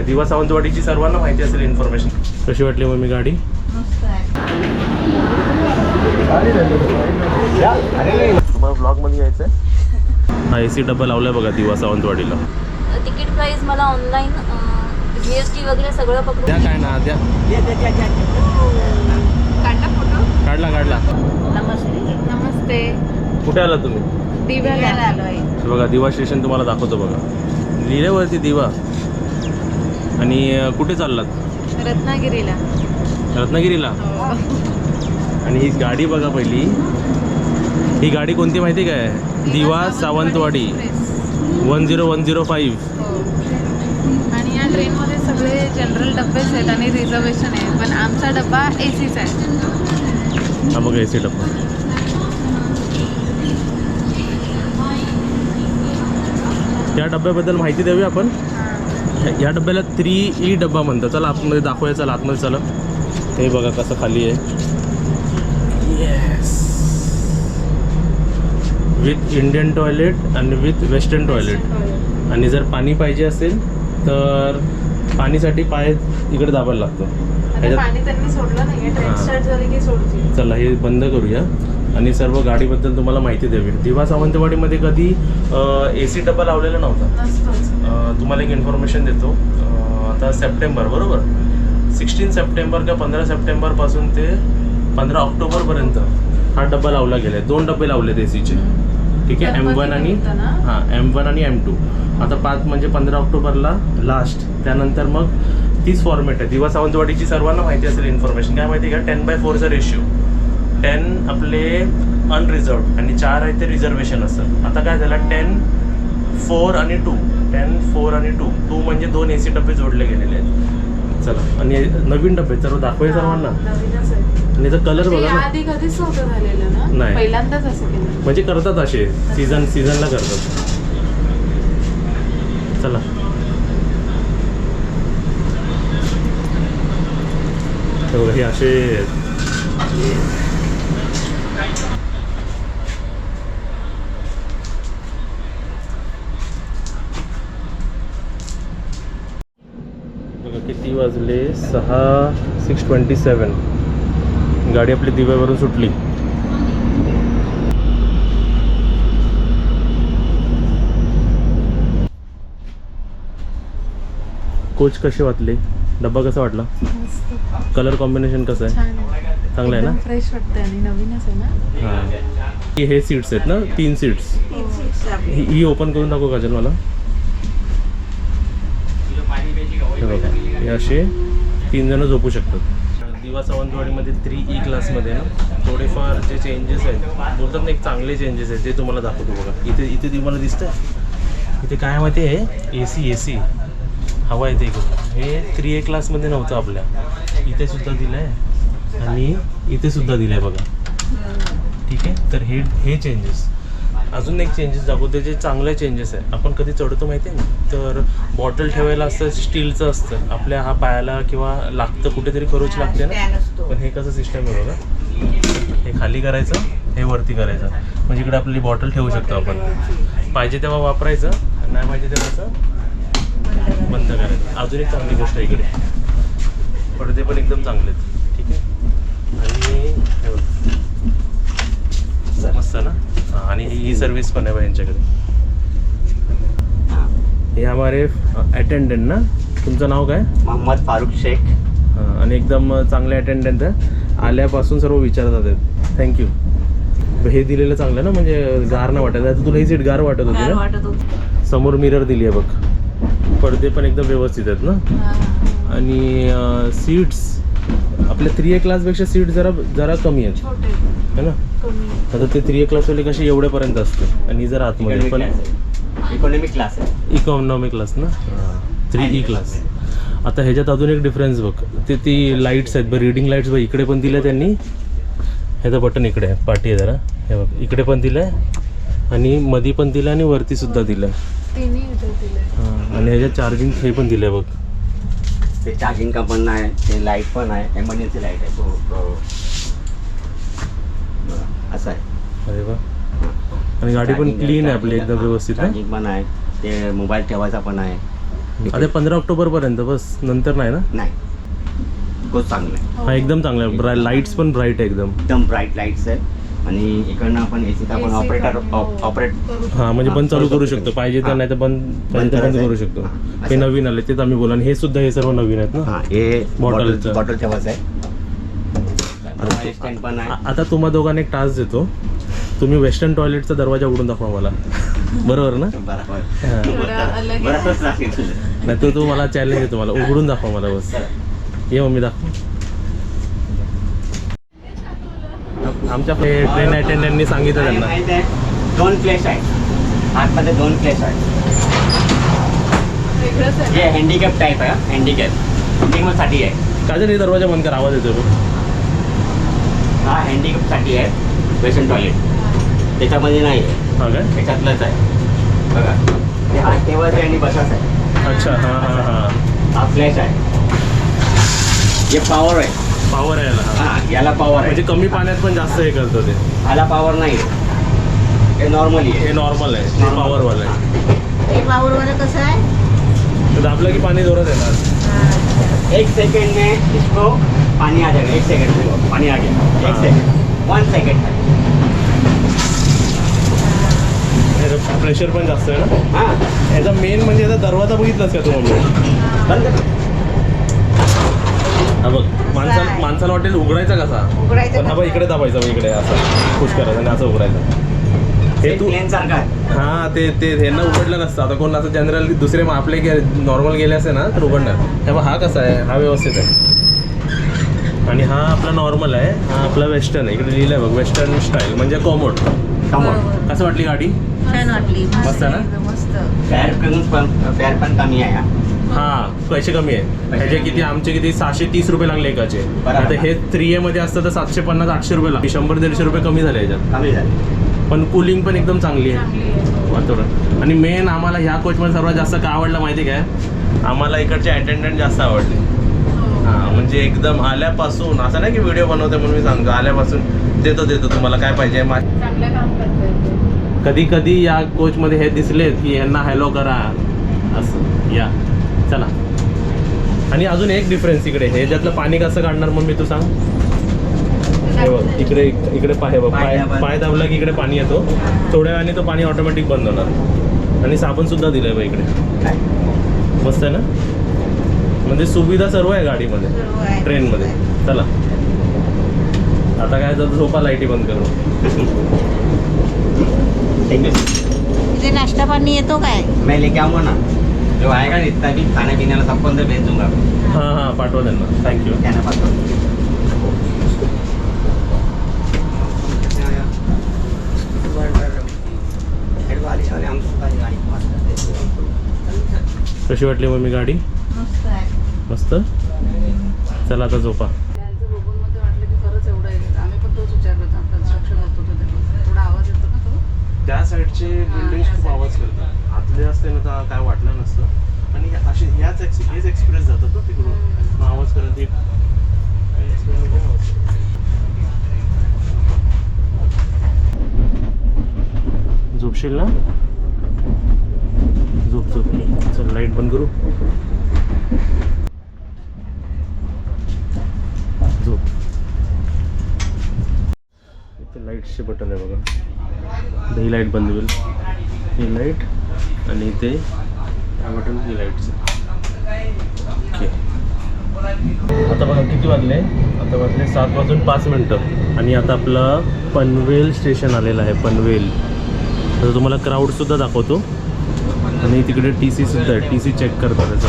दिवा सावंतवाडीची सर्वांना माहिती असेल इन्फॉर्मेशन. कशी वाटली मग मी गाडी? तुम्हाला ब्लॉगमध्ये यायचं आहे? हा AC डब्बा लावलाय बघा दिवा सावंतवाडीला. तिकीट प्राइस मला ऑनलाईन GST वगैरे सगळं पकडून द्या. काय ना द्या. काढला फोटो? काढला. नमस्ते. कुठे आला तुम्ही? दिव्याला आलोय. बघा दिवा स्टेशन तुम्हाला दाखवतो बघा. लिहिल्यावरती दिवा. आणि कुठे चाललात? रत्नागिरीला. आणि ही गाडी बघा पहिली. ही गाडी कोणती माहिती काय? दिवा सावंतवाडी 10105. आणि या ट्रेनमध्ये सगळे जनरल डब्बेच आहेत आणि रिझर्वेशन आहे, पण आमचा डब्बा ACचा आहे. हा बघा AC डब्बा. या डब्याबद्दल माहिती द्यावी आपण. या डब्याला 3E डब्बा म्हणतात. चला आतमध्ये दाखवूया. चला आतमध्ये चला. हे बघा कसं खाली आहे. येस. विथ इंडियन टॉयलेट आणि विथ वेस्टर्न टॉयलेट. आणि जर पाणी पाहिजे असेल तर पाणीसाठी पाय इकडे दाबायला लागतो. पाणी त्यांनी सोडलं नाही. ट्रेन स्टार्ट झाली की सोडतील. चला हे बंद करूया आणि सर्व गाडीबद्दल तुम्हाला माहिती द्यावी. दिवा सावंतवाडीमध्ये कधी AC डब्बा लावलेला नव्हता. तुम्हाला एक इन्फॉर्मेशन देतो. आता सप्टेंबर बरोबर 16 सप्टेंबर का 15 सप्टेंबरपासून ते 15 ऑक्टोबरपर्यंत हा डब्बा लावला गेला आहे. 2 डब्बे लावलेत ACचे. ठीक आहे. M1 आणि M1 आणि M2. आता 5 म्हणजे 15 ऑक्टोबरला लास्ट. त्यानंतर मग 30 फॉर्मॅट आहे. दिवा सावंतवाडीची सर्वांना माहिती असेल इन्फॉर्मेशन. काय माहिती का? 10/4चा रेशिओ. 10 आपले अनरिझर्व्ड आणि 4 आहे ते रिझर्वेशन असतात. आता काय झालं? 10, 4 आणि 2. 10, 4 आणि 2 म्हणजे 2 AC डबे जोडले गेलेले आहेत. चला आणि नवीन डबे सर्व दाखवूया सर्वांना. आणि याचा कलर बघा ना. आधी कधीच नव्हतं झालेलं ना. नाही. पहिल्यांदाच असं केलं. म्हणजे करतात असे सीझनला करतात. चला बघा हे असे. बघा किती वाजले? 6:27. गाडी आपली दिव्यावरून सुटली. कोच कसे वाटले? डब्बा कसा वाटला? कलर कॉम्बिनेशन कसं आहे? चांगलं आहे ना? फ्रेश वाटतं आणि नवीनच आहे ना. हां. हे सीट्स आहेत ना? 3 सीट्स. ही ओपन करून दाखव काजल मला. हे बघा हे असे 3 जण झोपू शकतात. दिवा सावंतवाडीमध्ये 3E क्लासमध्ये ना थोडेफार जे चेंजेस आहेत बोलतात ना, एक चांगले चेंजेस आहेत ते तुम्हाला दाखवतो बघा. इथे तुम्हाला दिसतं. इथे काय माहिती आहे? AC हवा येते इकडून. हे 3A क्लासमध्ये नव्हतं आपल्या. इथे सुद्धा दिलं आहे आणि इथे सुद्धा दिलं आहे बघा. ठीक आहे. तर हे चेंजेस. अजून एक चेंजेस दाखवते जे चांगले चेंजेस आहे. आपण कधी चढतो माहिती आहे ना, तर बॉटल ठेवायला असतं स्टीलचं असतं. आपल्या हा पायाला किंवा लागतं कुठेतरी खरोच लागते ना. पण हे कसं सिस्टम आहे बघा. हे खाली करायचं, हे वरती करायचं. म्हणजे इकडे आपली बॉटल ठेवू शकतो आपण. पाहिजे तेव्हा वापरायचं, नाही पाहिजे तेव्हा असं बंद करायचं. अजून एक चांगली गोष्ट आहे इकडे, पडदे पण एकदम चांगले आहेत. ठीक आहे. आणि हे बघ मस्त ना. आणि ही सर्विस पण आहे यांच्याकडे. हे हमारे अटेंडंट ना. तुमचं नाव काय? मोहम्मद फारुख शेख. हां. आणि एकदम चांगले अटेंडंट आहे. आल्यापासून सर्व विचारतात आहेत. थँक्यू. हे दिलेलं चांगलं ना, म्हणजे गार नाही वाटत. आता तुला ही सीट गार वाटत होती ना. समोर मिरर दिली आहे बघ. पडदे पण एकदम व्यवस्थित आहेत ना. आणि सीट्स आपल्या 3A क्लासपेक्षा सीट जरा कमी आहेत है ना. आता ते 3A क्लासवाले कसे एवढ्यापर्यंत असते आणि जर आतमध्ये पण इकॉनॉमिक क्लास आहे. इकॉनॉमिक क्लास ना. 3E class. आता ह्याच्यात अजून एक डिफरन्स बघ. ती लाईट्स आहेत बघ. रीडिंग लाईट्स बघ. इकडे पण दिलं त्यांनी. ह्याचं बटन इकडे आहे. पाठी आहे जरा. हे बघ इकडे पण दिलं आहे आणि मध्ये पण दिलं आणि वरती सुद्धा दिलं आहे. हां. आणि ह्याच्यात चार्जिंग हे पण दिलं आहे बघ. ते चार्जिंग का पण आहे. ते लाईट पण आहे. एमर्जन्सी लाईट आहे. तो असं आहे. अरे वा. आणि गाडी पण क्लीन आहे आपली एकदम व्यवस्थित. चार्जिंग पण आहे. ते मोबाईल ठेवायचा पण आहे. आता 15 ऑक्टोबरपर्यंत बस, नंतर नाही ना? नाही खूप चांगलं आहे. हा एकदम चांगला आहे. लाईट्स पण ब्राईट आहे एकदम. एकदम ब्राईट लाईट्स आहे. आणि इकडनं आपण एसीचा आपण ऑपरेट हा म्हणजे बंद चालू करू शकतो पाहिजे तर, नाही तर बंद पाहिजे तर बंद करू शकतो. हे नवीन आले तेच आम्ही बोला. आणि हे सुद्धा हे सर्व नवीन आहेत ना. हां हे बॉटलचं. बॉटलच्या बस आहे. स्टँड पण आहे. आता तुम्हा दोघांना एक टास्क देतो, तुम्ही वेस्टर्न टॉयलेटचा दरवाजा उघडून दाखवा मला. बरोबर ना? बरोबर. हा. थोडं अलग आहे. बरोबर लागेल. नाही तर तू मला चॅलेंज देतो, मला उघडून दाखवा मला बस. ये मम्मी दाखव. आमच्या ट्रेन अटेंडंटनी सांगितलं त्यांना. माहिती आहे, 2 फ्लॅश आहे आतमध्ये, 2 फ्लॅश आहे. वेगळंच आहे. हे हँडिकॅप टाईप आहे. हँडिकॅपसाठी आहे. काय झालं, दरवाजा बंद कर, आवाज येतो. हा हँडिकॅपसाठी आहे वेस्टर्न टॉयलेट. त्याच्यामध्ये नाही आहे. हा काय? त्याच्यातलंच आहे बघा. ते हा टेबलचं आणि बसाच आहे. अच्छा हां हां हां. हा फ्लॅश आहे. हे पॉवर आहे. पॉवर आहे याला. हा याला पॉवर म्हणजे आहे. कमी पाण्यात पण जास्त हे करतं ते. ह्याला पॉवर नाही आहे. हे नॉर्मली आहे. हे नॉर्मल आहे, ते पॉवरवालं आहे. हे पावरवाला कसं आहे? तर दाबलं की पाणी जोरात येणार. 1 सेकंड में इसको पानी आ जाएगा. 1 सेकंड में पानी आ गया. 1 सेकंड 1 सेकंड. प्रेशर पण जास्त आहे ना. हां याचा मेन म्हणजे याचा दरवाजा बघितलास का तू मम्मी? बंद कर. हा बघ, माणसाला वाटेल उघडायचा कसा, उघडायचं पण हा बघ इकडे दाबायचा, बघ इकडे असं पुश करायचं आणि असं उघडायचं. हे तू प्लेन सारखा आहे. हां ते ह्यांना उघडलं नसतं. आता कोण असं जनरल दुसरे आपले नॉर्मल गेले असे ना तर उघडणार. तेव्हा हा कसा आहे, हा व्यवस्थित आहे. आणि हा आपला नॉर्मल आहे, हा आपला वेस्टर्न आहे. इकडे लिहिलं आहे बघ, वेस्टर्न स्टाईल म्हणजे कॉमोड. कमोड. कसं वाटली गाडी? छान वाटली. मस्त आहे ना? एकदम मस्त. फेअर पण कमी आहे. हां पैसे कमी आहे. ह्याचे किती, आमचे किती 630 रुपये लागले एकाचे. बरोबर. आता हे 3A मध्ये असतं तर 750-800 रुपये लागले. 100-150 रुपये कमी झाले याच्यात. कमी झाली. पण कूलिंग पण एकदम चांगली आहे. चांगली आहे. वातावरण. आणि मेन आम्हाला ह्या कोचमध्ये सर्वात जास्त काय आवडलं माहिती आहे काय? आम्हाला इकडचे अटेंडंट जास्त आवडले. हां म्हणजे एकदम आल्यापासून असं नाही की व्हिडिओ बनवते म्हणून मी सांगतो, आल्यापासून देतो तुम्हाला काय पाहिजे. चांगलं काम करतोय. कधी कधी या कोचमध्ये हे दिसले की यांना हॅलो करा असं या चला. आणि अजून एक डिफरन्स इकडे, हे ज्यातलं पाणी कसं काढणार मग मी तू सांग. हे बघ इकडे पाय दाबला की इकडे पाणी येतो. थोड्या वेळाने तो पाणी ऑटोमॅटिक बंद होणार. आणि साबण सुद्धा दिलंय बघ इकडे. मस्त आहे ना. म्हणजे सुविधा सर्व आहे गाडीमध्ये, सर्व आहे. ट्रेनमध्ये. चला आता काय तर झोपा, लाईटी बंद करू. Thank you. इथे नाश्ता पाणी येतो काय? मैं लेके आऊंगा ना, जो आएगा इतना भी खाने पीने वाला सबको अंदर भेज दूंगा. हां पाठवा त्यांना. थँक्यू. कहना पाठवा. कशी वाटली मग मी गाडी? मस्त आहे. मस्त. चला आता झोपा. त्यांचं बघून मध्ये वाटलं की खरंच एवढं आहे. आम्ही पण तोच विचार करतो. कन्स्ट्रक्शन होत होतं तेव्हा थोडा आवाज येतो ना तो. त्या साईडचे बिल्डिंग खूप आवाज करतात. आतले असते ना तर काय वाटलं नसतं. आणि असे हेच एक्सप्रेस जातात ना तिकडून, आवाज करत एक झोपशील ना. झोप चल, लाईट बंद करू. झोप. इथे लाईटचे बटन आहे बघा. ही लाईट बंद होईल, ही लाईट आणि इथे हा बटन, ही लाईटचं. ओके. आता बघा किती वाजले. आता वाजले 7:05 आणि आता आपलं पनवेल स्टेशन आलेलं आहे. पनवेल. आता तुम्हाला क्राऊडसुद्धा दाखवतो. आणि तिकडे TC सुद्धा आहे. TC चेक करतात त्याचं.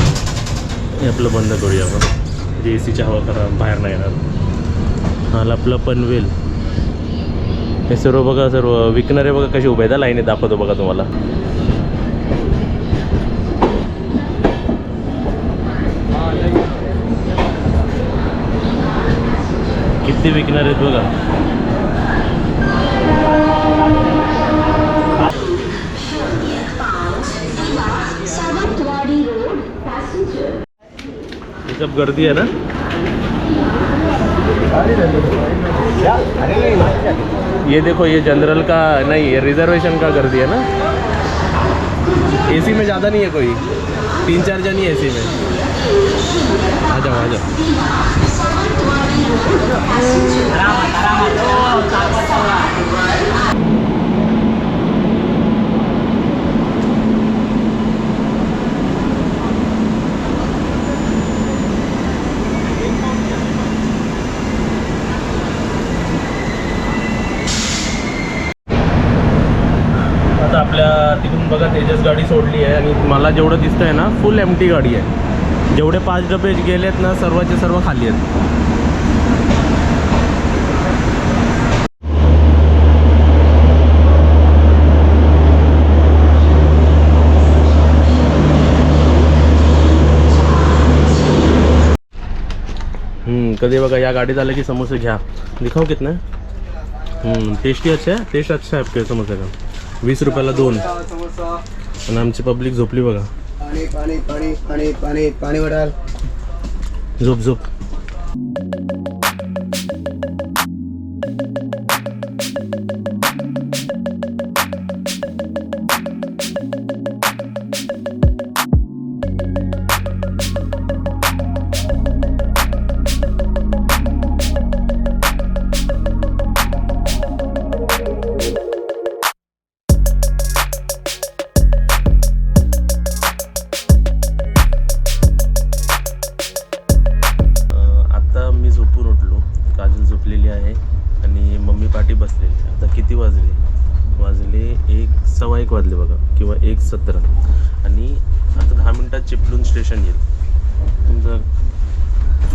हे आपलं बंद करूया आपण, जे ACची हवा करा बाहेर नाही येणार. हा आपलं पनवेल. हे सर्व बघा, सर्व विकणारे बघा कसे उभे आहेत. लाईनीत दाखवतो बघा तुम्हाला. किती विकणार आहेत बघा. सब गर्दी है ना. ये देखो, ये जनरल का नहीं, ये रिजर्वेशन का गर्दी है ना. AC में ज़्यादा नहीं है कोई. 3-4 जन ही ऐसे में आ जाओ आ जाओ आता आपल्या तिकडून बघा तेजस गाडी सोडली आहे आणि मला जेवढं दिसतंय ना फुल एम्प्टी गाडी आहे. जेवढे 5 डबे गेलेत ना सर्वचे सर्व खाली आहेत. कधी बघा या गाडीत आलं की समोसे घ्या. दिखाओ कितना टेस्टी अच्छा है. टेस्ट अच्छा है आपके समोसे का. 20 रुपयाला 2. आणि आमची पब्लिक झोपली बघा. पाणी पाणी पाणी पाणी पाणी पाणी वडाल. झोप झोप. आता मी झोपून उठलो. काजल झोपलेली आहे आणि मम्मी पाठी बसलेली. आता किती वाजले 1:15 वाजले बघा किंवा 1:17 आणि आता 10 मिनिटात चिपळूण स्टेशन येईल.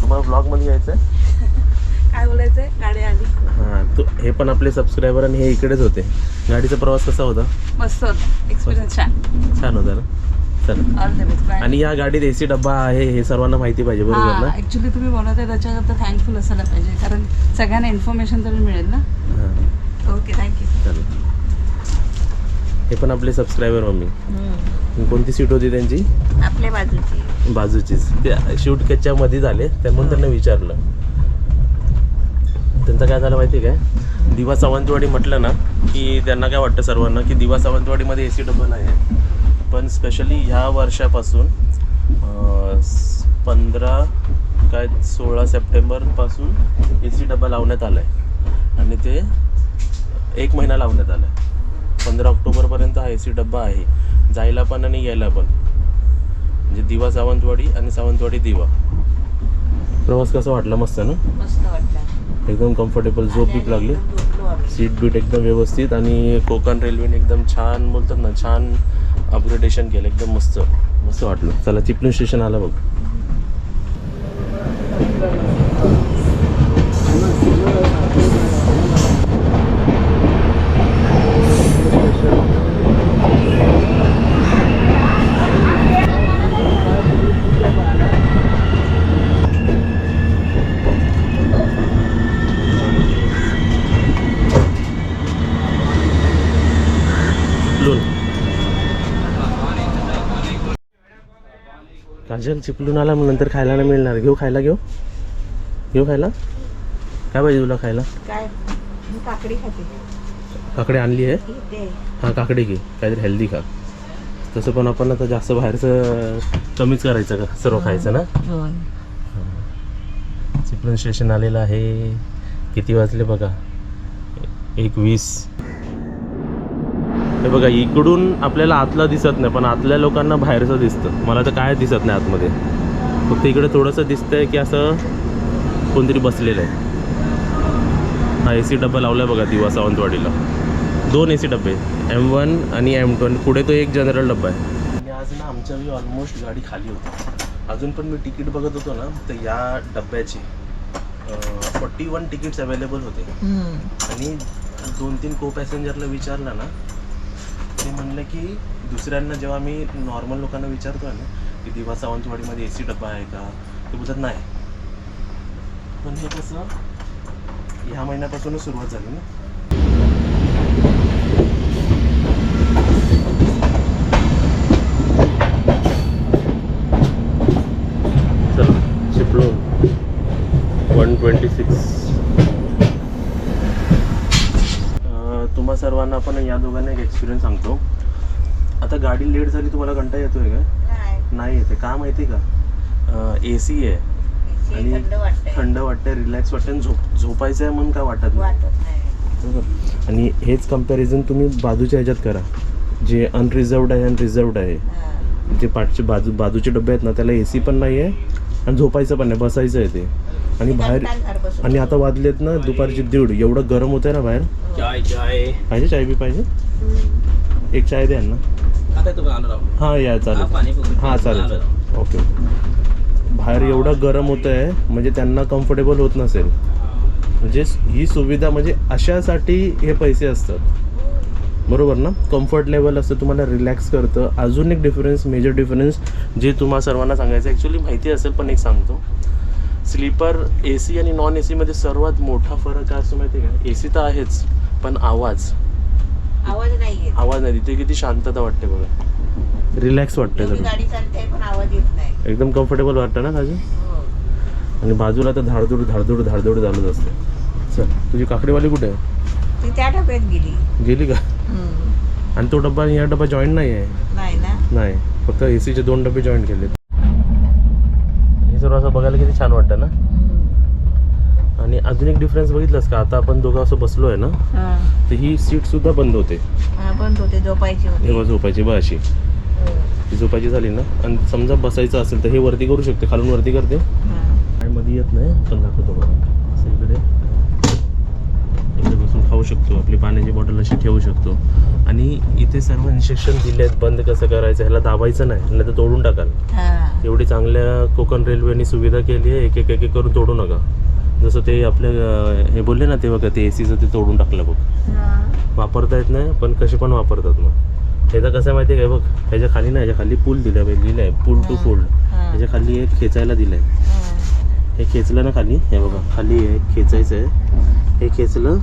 तुम्हाला ब्लॉगमध्ये यायचं आहे. काय बोलायचंय गाडी आली हां तो हे पण आपले सबस्क्रायबर आणि हे इकडेच होते. गाडीचा प्रवास कसा होता. मस्त होतं एक्सपिरियन्स छान होता ना. चला ऑल द बेस्ट आणि या गाडीत AC डब्बा आहे हे सर्वांना माहिती पाहिजे बरोबर ना. ॲक्च्युली तुम्ही बोलत आहे त्याच्याकरता थँकफुल असायला पाहिजे कारण सगळ्यांना इन्फॉर्मेशन तरी मिळेल ना. हां ओके थँक्यू. चला हे पण आपले सबस्क्रायबर मम्मी. कोणती सीट होती त्यांची. आपल्या बाजूची बाजूचीच. ते शूट कच्च्या मध्ये झाले त्यामुळे त्यांना विचारलं. त्यांचं काय झालं माहिती आहे काय. दिवा सावंतवाडी म्हटलं ना की त्यांना काय वाटतं सर्वांना की दिवा सावंतवाडीमध्ये AC डब्बा नाही आहे. पण स्पेशली ह्या वर्षापासून 16 सप्टेंबरपासून AC डब्बा लावण्यात आला आहे आणि ते 1 महिना लावण्यात आला आहे. 15 ऑक्टोबरपर्यंत हा AC डब्बा आहे. जायला पण आणि यायला पण. म्हणजे दिवा सावंतवाडी आणि सावंतवाडी दिवा. प्रवास कसा वाटला. मस्त ना. मस्त वाटलं. एकदम कम्फर्टेबल. झोप बीप लागली. झोपलो आम्ही. सीट बीट एकदम व्यवस्थित आणि कोकण रेल्वेने एकदम छान बोलतात ना छान अपग्रेडेशन केलं. एकदम मस्त मस्त वाटलं. चला चिपळूण स्टेशन आलं बघ. काजल चिपळूण आला मग नंतर खायला नाही मिळणार. घेऊ खायला. घेऊ खायला. काय पाहिजे तुला खायला. काय मी काकडी खाते. काकडी आणली आहे. इथे हां काकडी घे. काहीतरी हेल्दी खा. तसं पण आपण आता जास्त बाहेरचं कमीच करायचं का सर्व खायचं ना. चिपळूण स्टेशन आलेलं आहे. किती वाजले बघा 1:20. हे बघा इकडून आपल्याला आतला दिसत नाही पण आतल्या लोकांना बाहेरचं दिसतं. मला तर काय दिसत नाही आतमध्ये. फक्त इकडे थोडंसं दिसतंय की असं कोणतरी बसलेलं आहे. हा AC डब्बा लावला आहे बघा दिवा सावंतवाडीला. 2 AC डब्बे M1 आणि M2 आणि पुढे तो एक जनरल डब्बा आहे. आणि आज ना आमच्या ऑलमोस्ट गाडी खाली होती. अजून पण मी तिकीट बघत होतो ना तर या डब्याची 41 तिकीट्स अवेलेबल होते. आणि 2-3 को पॅसेंजरला विचारलं ना ते म्हणलं की दुसऱ्यांना जेव्हा मी नॉर्मल लोकांना विचारतो आहे ना की दिवा सावंतवाडीमध्ये AC डब्बा आहे का ते बोलतात नाही. पण हे कसं ह्या महिन्यापासूनच सुरुवात झाली ना. चला चिपळूण 126. तुम्हा सर्वांना आपण या दोघांना एक एक्सपिरियन्स सांगतो. आता गाडी लेट झाली तुम्हाला कंटाळा येतोय का. नाही नाही ते का माहिती का AC आहे आणि थंड वाटतंय. थंड वाटतं, रिलॅक्स वाटतं आणि झोपायचं आहे म्हणून काय वाटत नाही. वाटत नाही. बरोबर. आणि हेच कम्पॅरिझन तुम्ही बाजूच्या ह्याच्यात करा, जे अनरिझर्वड आहे आणि रिझर्वड आहे. हा. जे पाठचे बाजूचे डबे आहेत ना त्याला AC पण नाही आहे आणि झोपायचं पण नाही, बसायचं आहे ते. आणि बाहेर कंटाळणार बसून. आणि आता वाजलेत ना दुपारची 1:30, एवढं गरम होतं आहे ना बाहेर. चाय पाहिजे चाय बी पाहिजे, एक चाय द्या ना. आता तुम्ही आणून राहू. हां या चालेल. पाणी पिऊन. हां चालेल. ओके. बाहेर एवढं गरम होतं आहे म्हणजे त्यांना कम्फर्टेबल होत नसेल. म्हणजे ही सुविधा म्हणजे अशासाठी हे पैसे असतात, बरोबर ना. कम्फर्ट लेवल असतं, तुम्हाला रिलॅक्स करतं. अजून एक डिफरन्स, मेजर डिफरन्स जे तुम्हाला सर्वांना सांगायचं ॲक्च्युली माहिती असेल पण एक सांगतो. स्लीपर AC आणि नॉन AC सर्वात मोठा फरक काय असतो माहिती आहे का? AC तर आहेच पण आवाज नाही येत. आवाज नाही. तिथे किती शांतता वाटते बघा, रिलॅक्स वाटते एवढी सगळं, गाडी चालते पण आवाज येत नाही. एकदम कम्फर्टेबल वाटतं ना काजू. हो. आणि बाजूला तर धाडधूड धाडधूड धाडधूड चालूच असते. चल तुझी काकडीवाली कुठे आहे? ती त्या डब्यात गेली का? आणि तो डब्बा आणि हा डब्बा जॉईंट नाही आहे. नाही ना. नाही, फक्त ACचे 2 डबे जॉईन केले. हे सर्व असं बघायला किती छान वाटतं ना. आणि अजून एक डिफरन्स बघितलंस का, आता आपण दोघं असं बसलो आहे ना हा. तर ही सीट सुद्धा बंद होते. बंद होते, झोपायची हे होती. बघ झोपायची बघ अशी, ती झोपायची झाली ना. आणि समजा बसायचं असेल तर हे वरती करू शकते, खालून वरती करते. हा. मध्ये येत नाही पण दाखवतो बघा. असं इकडे बसून खाऊ शकतो, आपली पाण्याची बॉटल अशी ठेवू शकतो. आणि इथे सर्व इन्स्ट्रक्शन दिले आहेत बंद कसं करायचं. ह्याला दाबायचं नाही, नाही तर तोडून टाकाल. हा. एवढी चांगल्या कोकण रेल्वेनी सुविधा केली आहे, एक एक करून तोडू नका. जसं ते आपल्या हे बोलले ना ते बघा, ते ACचं ते तोडून टाकलं बघ. वापरता येत नाही पण कसे पण वापरतात. मग ह्याचा कसं आहे माहिती आहे काय बघ, ह्याच्या खाली ना, ह्याच्या खाली पूल दिलं आहे, लिहिलं आहे पूल टू फोल्ड. ह्याच्या खाली एक खेचायला दिलं आहे. हे खेचलं ना खाली, हे बघा खाली आहे खेचायचं आहे. हे खेचलं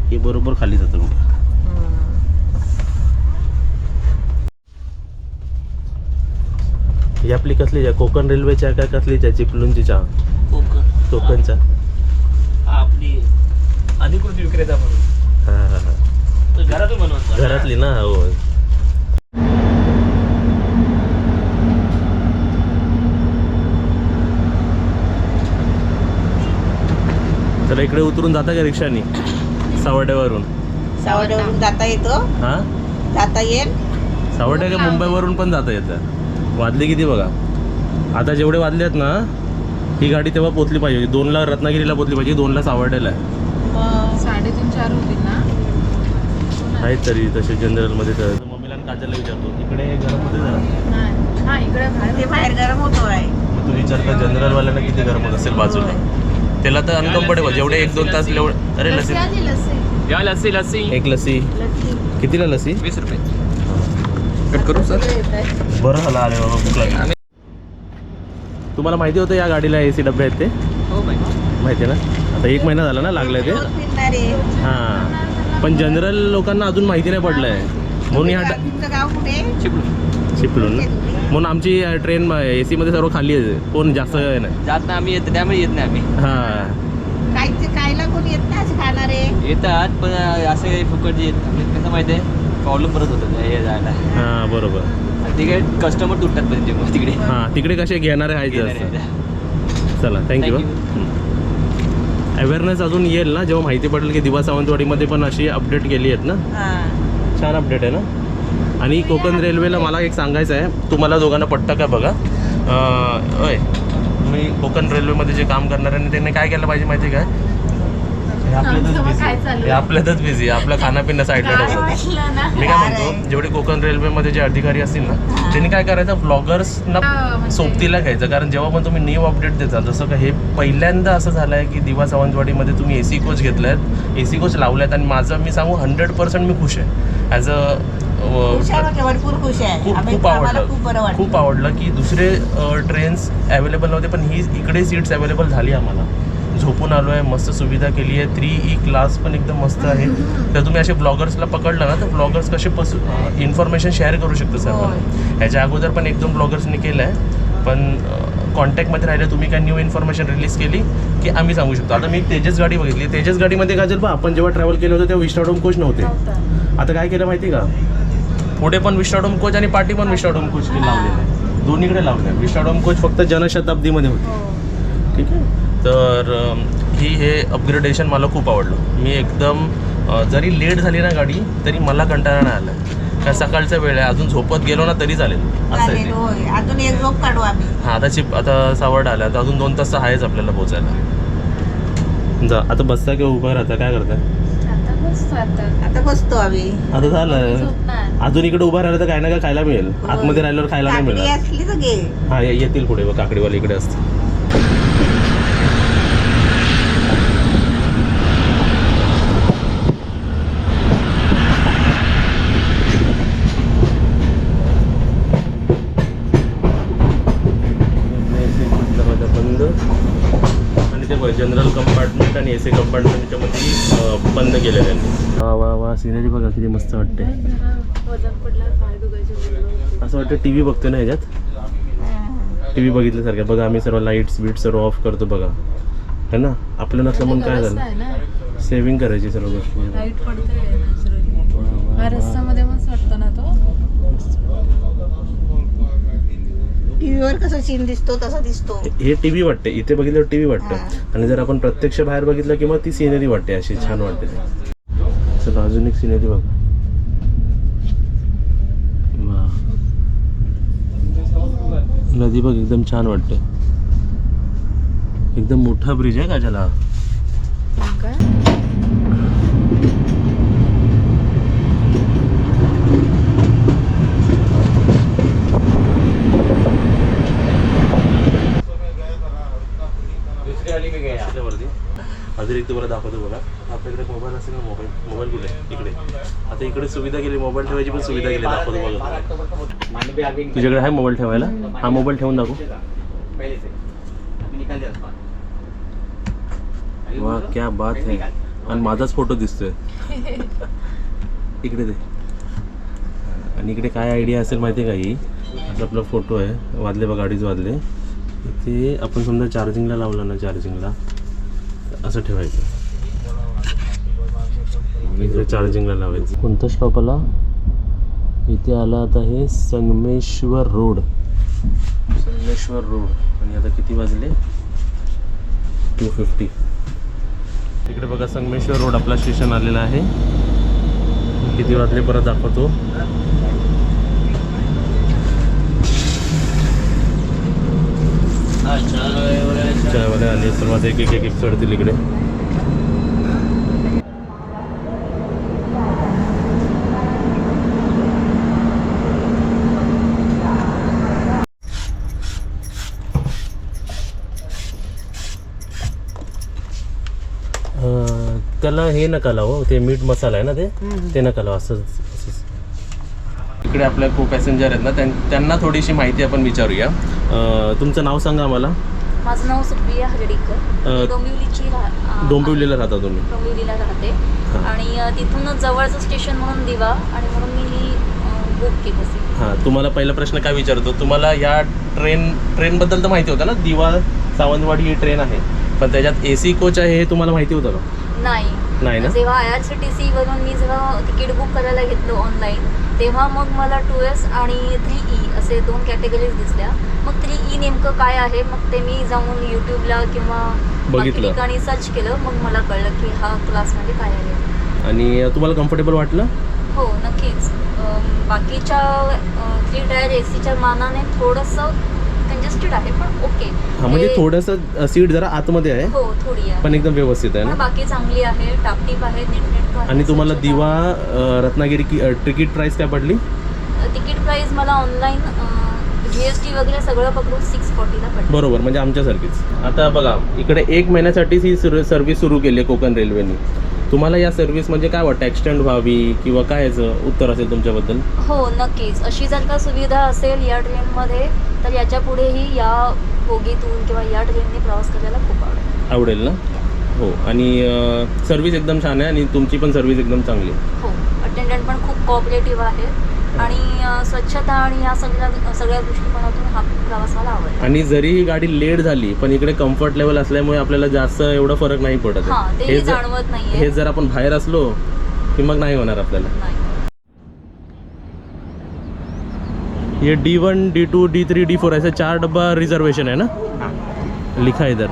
की बरोबर खाली जातं बघा. ही आपली कसली चहा, कोकण रेल्वेच्या काय कसली चहा, चिपळूणची चहा, कोकणचा आपली अधिकृत विक्रेता म्हणून. हां हां हां, घरातून बनवतो. घरातली ना. हो. तर इकडे उतरून जाता का रिक्षानी सावर्ड्यावरून? सावड्यावरून जाता येतो. हां जाता येईल. सावर्ड्या का मुंबईवरून पण जाता येतं. वाजले किती बघा आता, जेवढे वाजले आहेत ना, ही गाडी तेव्हा पोचली पाहिजे 2ला रत्नागिरीला पोचली पाहिजे, 2ला सावर्ड्याला आहे. 3:30-4 होतील ना. आहेत तरी तसे जनरलमध्ये. तर मम्मीला आणि काजलला विचारतो, इकडे गरममध्ये जरा नाही. हा इकडे ते बाहेर गरम होतो आहे. मग तू विचार कर जनरलवाल्यांना किती गरम होत असेल बाजूला. त्याला तर अनकम्फर्टेबल, जेवढे 1-2 तास अरे लस्सी या लस्सी लस्सी एक लस्सी कितीला लस्सी? 20 रुपये. कट करू सर. बरं झालं आले बाबा, भूक लागली. तुम्हाला माहिती होतं या गाडीला AC डबे आहेत ते? हो बाई. माहिती आहे ना. आता 1 महिना झाला ना लागलं ते. रोज फिरणारे. हां पण जनरल लोकांना अजून माहिती नाही पडलं आहे म्हणून ह्या तुमचं गाव कुठे? चिपळूण ना. म्हणून आमची ट्रेन AC सर्व खाली आहे, कोण जास्त नाही जात नाही आम्ही, येत त्यामुळे येत नाही आम्ही. हां. कायला कोण येत नाही असे खाणारे. येतात पण असे फुकट येत. कसं माहिती आहे, प्रॉब्लेम परत होतात हे जायला. हां बरोबर. तिकडे कस्टमर तुटतात पण जेव्हा तिकडे. हां तिकडे कसे घेणारे आहेत जास्त. चला थँक्यू. अवेअरनेस अजून येईल ना जेव्हा माहिती पडेल की दिवा सावंतवाडीमध्ये पण अशी अपडेट केली आहेत ना. छान अपडेट आहे ना. आणि कोकण रेल्वेला मला एक सांगायचं आहे, तुम्हाला दोघांना पटतं का बघा. होय तुम्ही कोकण रेल्वेमध्ये जे काम करणार आहे त्यांनी काय केलं पाहिजे माहिती आहे काय, हे आपल्यातच बिझी, आपलं खाण्यापिण्या साईडला ठेवतो. मी काय म्हणतो, जेवढे कोकण रेल्वेमध्ये जे अधिकारी असतील ना त्यांनी काय करायचं, ब्लॉगर्सना सोबतीला घ्यायचं. कारण जेव्हा पण तुम्ही न्यू अपडेट देता, जसं का हे पहिल्यांदा असं झालं आहे की दिवा सावंतवाडीमध्ये तुम्ही AC कोच घेतले आहेत, AC कोच लावले आहेत. आणि माझं मी सांगू 100% मी खुश आहे. ॲज भरपूर खुश आहे. खूप आवडलं, खूप आवडलं की दुसरे ट्रेन्स अवेलेबल नव्हते पण ही इकडे सीट्स अवेलेबल झाली आम्हाला. झोपून आलो आहे, मस्त सुविधा केली आहे. 3E क्लास पण एकदम मस्त आहे. तर तुम्ही असे ब्लॉगर्सला पकडलं ना तर ब्लॉगर्स कसे इन्फॉर्मेशन शेअर करू शकतो सर्वांना. ह्याच्या अगोदर पण 1-2 ब्लॉगर्सनी केलं आहे पण कॉन्टॅक्टमध्ये राहिलं, तुम्ही काय न्यू इन्फॉर्मेशन रिलीज केली की आम्ही सांगू शकतो. आता मी तेजस गाडी बघितली, तेजस गाडीमध्ये काय झालं, आपण जेव्हा ट्रॅव्हल केलं होतं तेव्हा विस्टाडोम कोच नव्हते. आता काय केलं माहिती का, पुढे पण विस्टाडोम कोच आणि पाठी पण विस्टाडोम कोच लावलेलं आहे. दोन्हीकडे लावलं. विशाडोम कोच फक्त जनशताब्दीमध्ये होती. ठीक आहे. तर हे अपग्रेडेशन मला खूप आवडलं. मी एकदम जरी लेट झाली ना गाडी तरी मला कंटाळा नाही आला. काय सकाळचा वेळ आहे, अजून झोपत गेलो ना तरी चालेल असं आहे चालेल, ते. होय. अजून एक झोप काढू आम्ही. हां आता सावड आला, तर अजून 2 तास आहेच आपल्याला पोचायला. जा आता बसता किंवा उभा राहता काय करता? आता बसतो आता. आता बसतो आम्ही. आता झालं. झोपणार. अजून इकडे उभा राहिलं तर काय ना काय खायला मिळेल. आतमध्ये राहिल्यावर खायला नाही काकडी मिळणार. असली तर घे. हां येतील पुढे बघ, काकडीवाले इकडे असते. बंद आणि ते जनरल कंपार्टमेंट आणि एसी कंपार्टमेंटच्या मध्ये बंद केलेलं आहे. वा वा वा, सिनरी बघा किती मस्त वाटते. वजन पडल्यावर पाय दुखायचे. असं वाटतं टी व्ही बघतो ना ह्याच्यात. टी व्ही बघितल्यासारखं. बघा आम्ही सर्व लाईट्स बीट सर्व ऑफ करतो बघा, है ना. आपलं नसलं म्हणून काय झालं, सेव्हिंग करायची सर्व गोष्टी. लाईट पडते नॅचरली. हा रस्त्यामध्ये मस्त वाटतं ना तो. टीव्हीवर कसं सीन दिसतो तसा दिसतो. हे टी व्ही वाटते, इथे बघितल्यावर टी व्ही वाटतं. आणि जर आपण प्रत्यक्ष बाहेर बघितलं किंवा ती सिनरी वाटते, अशी छान वाटते. चला अजून एक सिनरी बघा. वा, नदी बघ एकदम छान वाटते. एकदम मोठा ब्रिज आहे काजला. काय अतिरिक्त तुम्हाला दाखवतो बघा. आपल्याकडे मोबाईल असेल ना, मोबाईल कुठे इकडे. आता इकडे सुविधा केली, मोबाईल ठेवायची पण सुविधा केली. दाखवतो बघा. तुझ्याकडे आहे मोबाईल ठेवायला? हा मोबाईल ठेवून दाखव. वा क्या बात है. आणि माझाच फोटो दिसतोय इकडे ते. आणि इकडे काय आयडिया असेल माहिती आहे का? ही असं आपला फोटो आहे. वाजले बघा, गाडीच वाजले. इथे आपण समजा चार्जिंगला लावलं ना, चार्जिंगला असं ठेवायचं. इकडे चार्जिंगला लावायचं. कोणत्या स्टॉपला इथे आला आता? हे संगमेश्वर रोड. आणि आता किती वाजले? 2:50. इकडे बघा संगमेश्वर रोड आपला स्टेशन आलेला आहे. किती वाजले परत दाखवतो. चायवाले आले सर्वात एक चढतील इकडे. त्याला हे नका लावू, ते मीठ मसाला आहे ना, ते नका लावू. असंच इकडे आपल्या को पॅसेंजर आहेत ना, त्यांना थोडीशी माहिती आपण विचारूया. तुमचं नाव सांगा आम्हाला. माझं नाव सुप्रिया हर्डीकर. डोंबिवलीला राहता तुम्ही? डोंबिवलीला राहते. आणि तिथून जवळचं स्टेशन म्हणून दिवा, आणि म्हणून मी ही बुक केली असेल. हां, तुम्हाला पहिला प्रश्न काय विचारतो, तुम्हाला या ट्रेनबद्दल तर माहिती होतं ना? दिवा सावंतवाडी ही ट्रेन आहे, पण त्याच्यात AC कोच आहे हे तुम्हाला माहिती होतं का? नाही ना. जेव्हा IRCTC वरून मी जेव्हा तिकीट बुक करायला घेतलं ऑनलाईन, तेव्हा मग मला 2S आणि 3E असे 2 कॅटेगरीज दिसल्या. मग 3E नेमकं काय आहे, मग ते मी जाऊन यूट्यूबला किंवा बघितलं, ठिकाणी सर्च केलं. मग मला कळलं की हा क्लास म्हणजे काय आहे. आणि तुम्हाला कम्फर्टेबल वाटलं? हो नक्कीच. बाकीच्या 3 टायर ACच्या मानाने थोडंसं कंजेस्टेड आहे, पण ओके. हां, म्हणजे थोडंसं सीट जरा आतमध्ये आहे. हो थोडी आहे, पण एकदम व्यवस्थित आहे पण ना. बाकी चांगली आहे, टापटीप आहे, नीटनेटकं आहे. आणि तुम्हाला स्वच्छता. दिवा रत्नागिरी की तिकीट प्राइस काय पडली? तिकीट प्राइस मला ऑनलाईन GST वगैरे सगळं पकडून 640ला पडलं. बरोबर, म्हणजे आमच्यासारखीच. आता बघा इकडे 1 महिन्यासाठीच ही सर्व्हिस सुरू केली आहे कोकण रेल्वेने. तुम्हाला या सर्व्हिस म्हणजे काय वाटतं, एक्सटेंड व्हावी किंवा काय याचं उत्तर असेल तुमच्याबद्दल? हो नक्कीच. अशी जर का सुविधा असेल या ट्रेनमध्ये, तर याच्या पुढेही या बोगीतून किंवा या ट्रेनने प्रवास करायला खूप आवडेल ना. हो, आणि सर्व्हिस एकदम छान आहे आणि तुमची पण सर्व्हिस एकदम चांगली आहे. हो, अटेंडंट पण खूप कोऑपरेटिव्ह आहे. आणि स्वच्छता आणि या सगळ्या दृष्टिकोनातून हा प्रवास मला आवडला. आणि जरी ही गाडी लेट झाली, पण इकडे कम्फर्ट लेवल असल्यामुळे आपल्याला जास्त एवढा फरक नाही पडत हां, आहे. ते जाणवत नाहीये. हे जर आपण बाहेर असलो की मग नाही होणार आपल्याला. नाही. ये D1 D2 D3 D4 ऐसे 4 डब्बा रिजर्वेशन है ना, लिखा है इधर।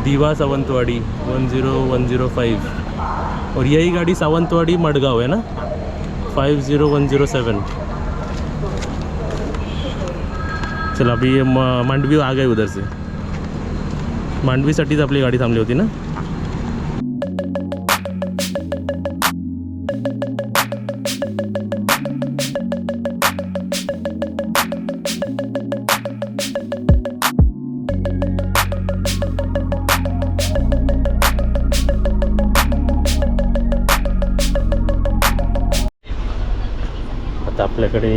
दीवा सावंतवाड़ी 10105 और यही गाड़ी सावंतवाड़ी मडगांव है ना 50107। चल अभी ये मांडवी आ गए उधर से, मांडवीसाठीच आपली गाडी थांबली होती ना। आता आपल्याकडे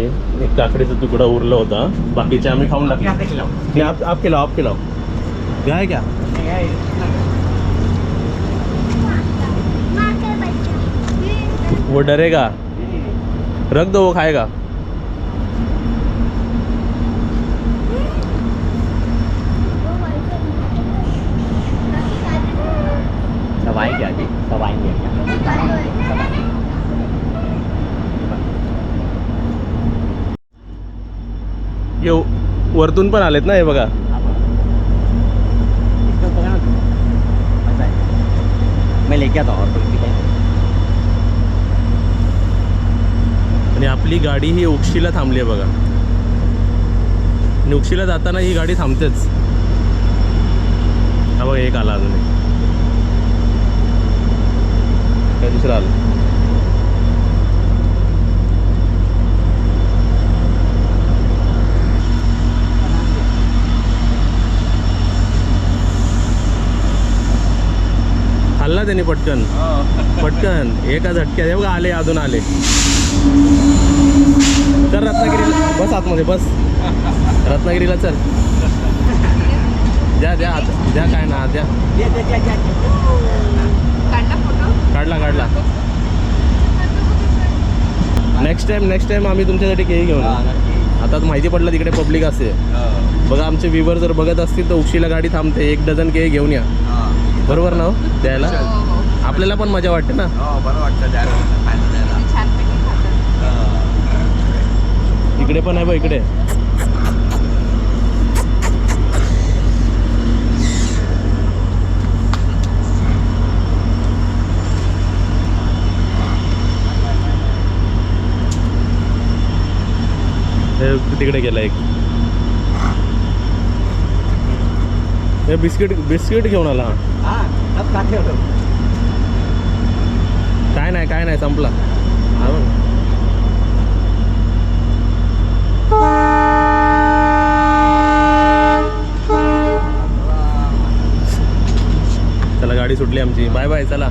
एक काकडीचा तुकडा उरला होता, बाकीचे आम्ही खाऊन टाकले। नहीं आप खिलाओ, आप खिलाओ। क्या है क्या? वो डरेगा, रख दो, वो खाएगा। सब आएंगे आगे, सब आएंगे ये वरतून पण आलेत ना, हे बघा। इसको पकड़ा तू, ऐसा है। मैं लेके आता हूँ और कोई है। आणि आपली गाडी ही उक्षीला थांबली आहे बघा, आणि उक्षीला जाताना ही गाडी थांबतेच। हा बघा एक आला, अजून एक काय दुसरा आला। खाल्ला त्यांनी पटकन पटकन एका झटक्यात, हे बघा आले, अजून आले। चल रत्नागिरीला बस, आतमध्ये बस, रत्नागिरीला चल। द्या द्या द्या, काय ना द्या। काढला फोटो? काढला। नेक्स्ट टाइम आम्ही तुमच्यासाठी केळी घेऊन येऊ। आता माहिती पडलं तिकडे पब्लिक असते बघा, आमचे व्ह्यूवर जर बघत असतील तर उक्षीला गाडी थांबते, 1 डझन केळी घेऊन या, बरोबर ना हो? द्यायला आपल्याला पण मजा वाटते ना। बरं वाटतं द्यायला, छानपैकी खातात। इकडे पण आहे बघ, इकडे तिकडे गेला एक। हे बिस्किट घेऊन आला। हां सब खाते हो लोग। काय नाही संपला। चला गाडी सुटली आमची, बाय बाय, चला।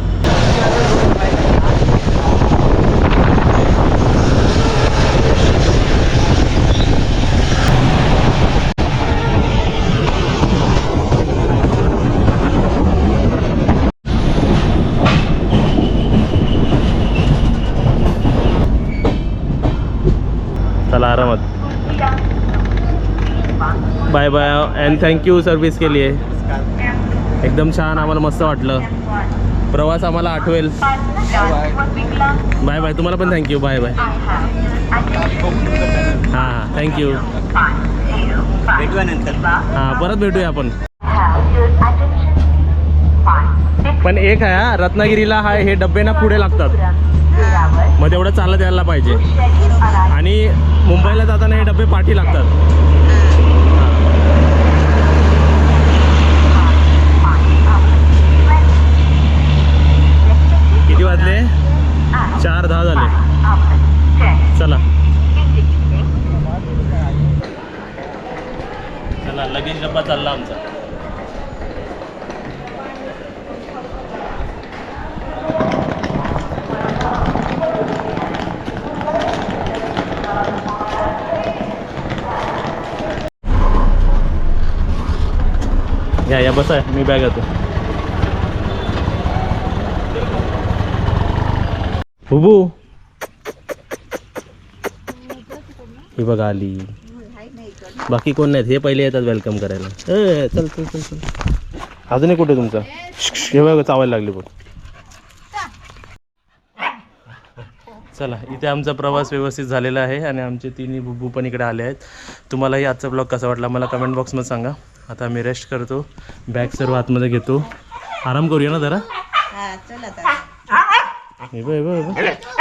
चला आरामात, bye bye and thank you service के लिए। एकदम छान, आम्हाला मस्त वाटलं, प्रवास आम्हाला आठवेल। बाय बाय, तुम्हाला पण थँक्यू, बाय बाय। हां थँक्यू, भेटूया नंतर। हां परत भेटूया आपण। पण एक आहे हा, रत्नागिरीला हा हे डब्बे ना पुढे लागतात, मग तेवढं चालत यायला पाहिजे, आणि मुंबईला जाताना हे डब्बे पाठी लागतात। किती वाजले? 4:10 झाले। चला चला, लगेच डब्बा चालला आमचा। या बसा, मी बॅग घेतो। हुबू ही बघा आली, बाकी कोण नाहीत, हे पहिले येतात वेलकम करायला। चल चल चल चल, अजून एक कुठे तुमचा? हे बघा चावायला लागली बघ। चला इथे आमचा प्रवास व्यवस्थित झालेला आहे आणि आमचे तिन्ही बुब्बू पण इकडे आले आहेत. तुम्हालाही आजचा ब्लॉग कसा वाटला मला कमेंट बॉक्समध्ये सांगा. आता मी रेस्ट करतो, बॅग सर्व आतमध्ये घेतो, आराम करूया ना जरा. हा चल आता हे बघ